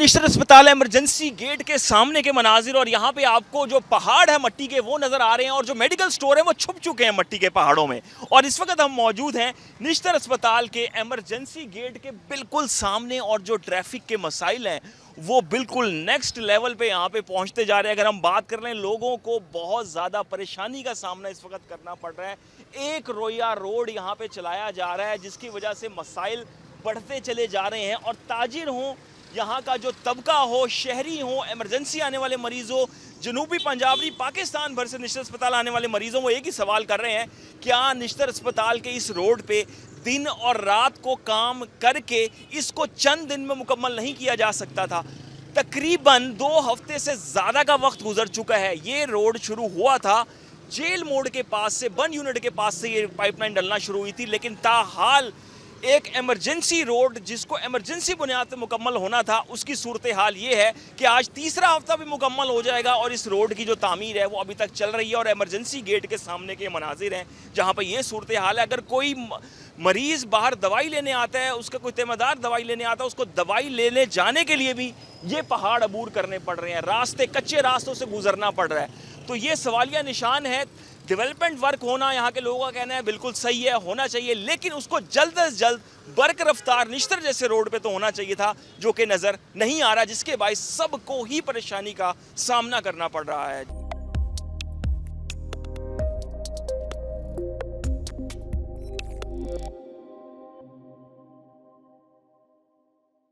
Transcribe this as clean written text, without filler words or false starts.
निश्तर अस्पताल emergency gate के सामने के मनाजिर और यहाँ पे आपको जो पहाड़ है मट्टी के वो नज़र आ रहे हैं और जो मेडिकल स्टोर है वो छुप चुके हैं मट्टी के पहाड़ों में। और इस वक्त हम मौजूद हैं निश्तर अस्पताल के इमरजेंसी गेट के बिल्कुल सामने और जो ट्रैफिक के मसाइल हैं वो बिल्कुल नेक्स्ट लेवल पे यहाँ पे पहुँचते जा रहे हैं। अगर हम बात कर रहे हैं, लोगों को बहुत ज़्यादा परेशानी का सामना इस वक्त करना पड़ रहा है। एक रोया रोड यहाँ पे चलाया जा रहा है जिसकी वजह से मसाइल बढ़ते चले जा रहे हैं। और ताजिर हों, यहाँ का जो तबका हो, शहरी हो, इमरजेंसी आने वाले मरीज़ हो, जनूबी पंजाबी पाकिस्तान भर से निश्तर अस्पताल आने वाले मरीज़ों, वो एक ही सवाल कर रहे हैं, क्या निश्तर अस्पताल के इस रोड पे दिन और रात को काम करके इसको चंद दिन में मुकम्मल नहीं किया जा सकता था? तकरीबन 2 हफ्ते से ज़्यादा का वक्त गुजर चुका है। ये रोड शुरू हुआ था जेल मोड़ के पास से, बन यूनिट के पास से ये पाइपलाइन डलना शुरू हुई थी, लेकिन ताहाल एक इमरजेंसी रोड जिसको इमरजेंसी बुनियाद पर मुकम्मल होना था, उसकी सूरत हाल ये है कि आज तीसरा हफ्ता भी मुकम्मल हो जाएगा और इस रोड की जो तामीर है वो अभी तक चल रही है। और इमरजेंसी गेट के सामने के मनाजिर हैं जहाँ पर ये सूरत हाल है। अगर कोई मरीज़ बाहर दवाई लेने आता है, उसका कोई तेमदार दवाई लेने आता है, उसको दवाई लेने जाने के लिए भी ये पहाड़ अबूर करने पड़ रहे हैं, रास्ते कच्चे रास्तों से गुजरना पड़ रहा है। तो ये सवालिया निशान है। डेवलपमेंट वर्क होना, यहाँ के लोगों का कहना है, बिल्कुल सही है, होना चाहिए, लेकिन उसको जल्द से जल्द बर्क रफ्तार निश्तर जैसे रोड पे तो होना चाहिए था, जो कि नज़र नहीं आ रहा, जिसके बायस सबको ही परेशानी का सामना करना पड़ रहा है।